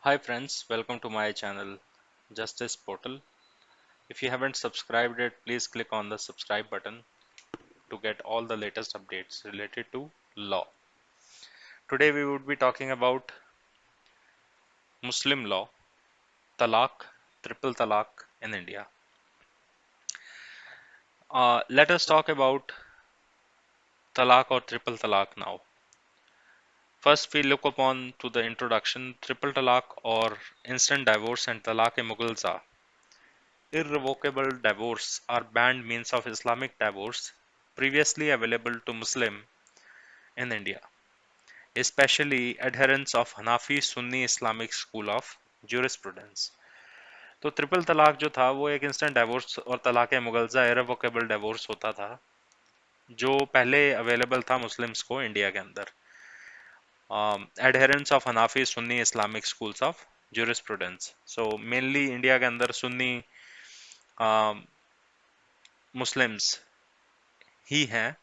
Hi friends, welcome to my channel Justice Portal. If you haven't subscribed yet, please click on the subscribe button to get all the latest updates related to law. Today we would be talking about Muslim law, talaq, triple talaq in India. Let us talk about talaq or triple talaq now. First, we look upon to the introduction. Triple talaq or instant divorce and talaq-e-mughalza, irrevocable divorce, are banned means of Islamic divorce previously available to Muslim in India, especially adherents of Hanafi Sunni Islamic school of jurisprudence. तो triple तलाक जो था वो एक instant divorce और तलाक मुगलजा इरवोकेबल divorce होता था जो पहले अवेलेबल था मुस्लिम्स को इंडिया के अंदर, adherents of Hanafi Sunni Islamic schools of jurisprudence. So mainly India के अंदर सुन्नी मुस्लिम्स ही हैं,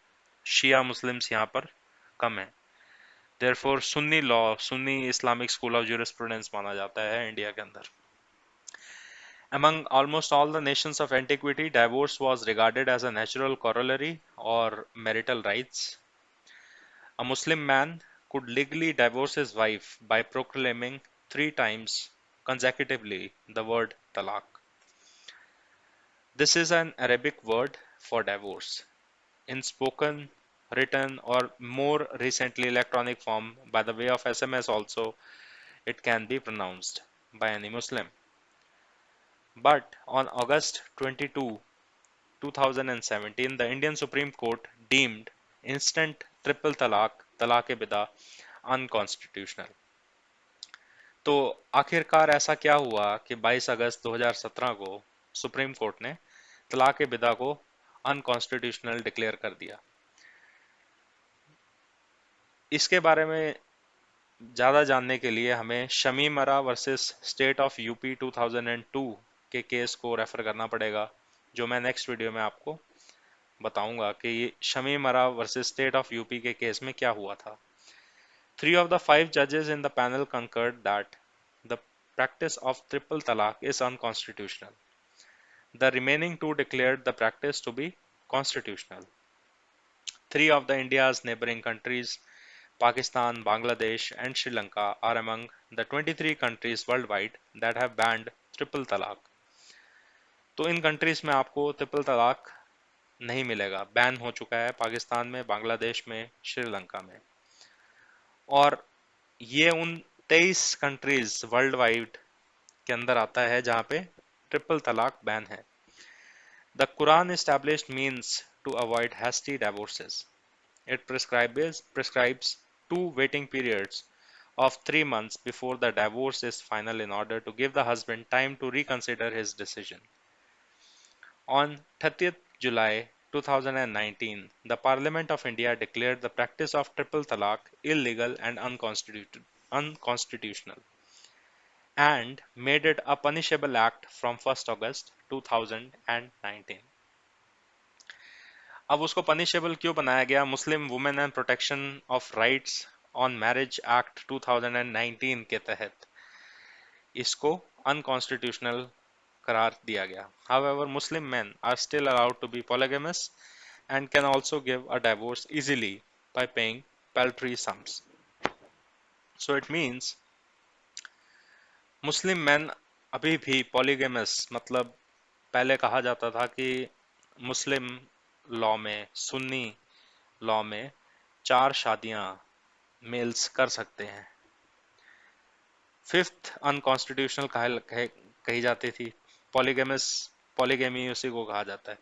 शिया मुस्लिम्स यहाँ पर कम है. Therefore Sunni law, Sunni Islamic school of jurisprudence माना जाता है इंडिया के अंदर. Among almost all the nations of antiquity, divorce was regarded as a natural corollary or marital rights. A Muslim man could legally divorce his wife by proclaiming 3 times consecutively the word talaq. This is an Arabic word for divorce. In spoken, written, or more recently electronic form by the way of SMS also, it can be pronounced by any Muslim. But on August 22, 2017, the Indian Supreme Court deemed instant triple talaq, talaq-e-bida, unconstitutional. तो आखिरकार ऐसा क्या हुआ कि 22 अगस्त 2017 को supreme court ने तलाक-ए-बिदा को unconstitutional declare कर दिया. इसके बारे में ज़्यादा जानने के लिए हमें शमीमरा वर्सेस स्टेट ऑफ यूपी 2002 के केस को रेफर करना पड़ेगा, जो मैं नेक्स्ट वीडियो में आपको बताऊंगा कि ये शमीमरा वर्सेस स्टेट ऑफ यूपी के केस में क्या हुआ था. 3 of the 5 judges in the panel concurred that the practice of triple talaq is unconstitutional. The remaining 2 declared the practice to be constitutional. 3 of the India's neighboring countries, Pakistan, Bangladesh, and Sri Lanka, are among the 23 countries worldwide that have banned triple talaq. तो इन countries में आपको triple तलाक नहीं मिलेगा, ban हो चुका है पाकिस्तान में, बांग्लादेश में, श्रीलंका में. और ये उन 23 कंट्रीज वर्ल्ड वाइड के अंदर आता है जहां पे ट्रिपल तलाक बैन है. The Quran established means to avoid hasty divorces. It prescribes 2 waiting periods of 3 months before the divorce is final in order to give the husband time to reconsider his decision. On 30th July 2019, the Parliament of India declared the practice of triple talaq illegal and unconstitutional, and made it a punishable act from 1st August 2019. अब उसको punishable क्यों बनाया गया? Muslim women and protection of rights on marriage act 2019 के तहत इसको unconstitutional करार दिया गया. However, Muslim men are still allowed to be polygamous and can also give a divorce easily by paying paltry sums. So it means Muslim man अभी भी पॉलीगेमस, मतलब पहले कहा जाता था कि मुस्लिम लॉ में, सुन्नी लॉ में 4 शादियां मेल्स कर सकते हैं. फिफ्थ अनकॉन्स्टिट्यूशनल कही जाती थी. पॉलीगेमस, पॉलीगेमी उसी को कहा जाता है.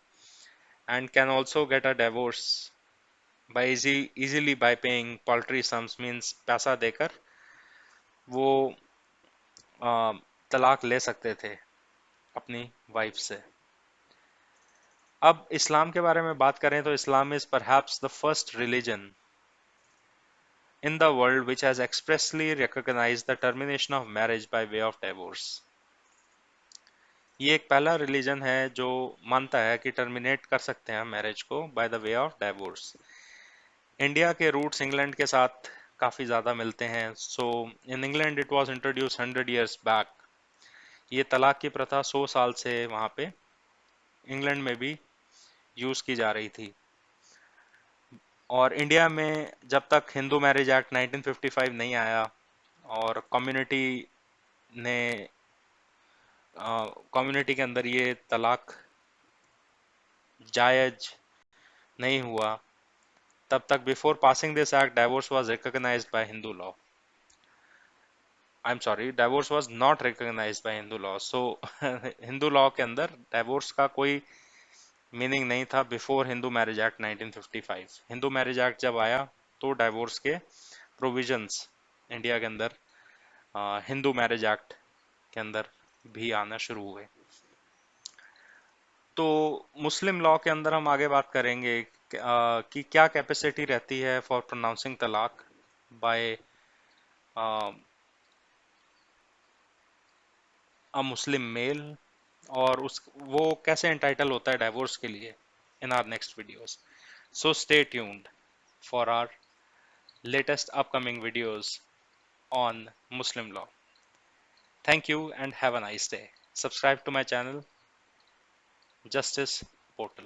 And can also get a divorce by easily by paying paltry sums, means पैसा देकर वो तलाक ले सकते थे अपनी वाइफ से. अब इस्लाम के बारे में बात करें तो Islam is perhaps the first religion in the world which has expressly recognized the termination of marriage by way of divorce. ये एक पहला रिलीजन है जो मानता है कि टर्मिनेट कर सकते हैं मैरिज को by the way of divorce. India के रूट्स इंग्लैंड के साथ काफ़ी ज़्यादा मिलते हैं। So in England it was introduce 100 years back. ये तलाक की प्रथा 100 साल से वहाँ पे इंग्लैंड में भी यूज़ की जा रही थी। और इंडिया में जब तक हिंदू मैरिज एक्ट 1955 नहीं आया और ने कम्युनिटी के अंदर ये तलाक जायज नहीं हुआ, तब तक before passing this act divorce was recognised by Hindu law. I am sorry, divorce was not recognised by Hindu law. So Hindu law के अंदर डाइवोर्स का कोई मीनिंग नहीं था before Hindu marriage act 1955। Hindu marriage act जब आया तो डाइवोर्स के प्रोविजंस इंडिया के अंदर हिंदू मैरिज एक्ट के अंदर भी आना शुरू हुए। तो मुस्लिम लॉ के अंदर हम आगे बात करेंगे कि क्या कैपेसिटी रहती है फॉर प्रोनाउंसिंग तलाक बाय अ मुस्लिम मेल, और उस वो कैसे एंटाइटल होता है डाइवोर्स के लिए, in our next videos. So stay tuned for our latest upcoming videos on Muslim law. Thank you and have a nice day. Subscribe to my channel, Justice Portal.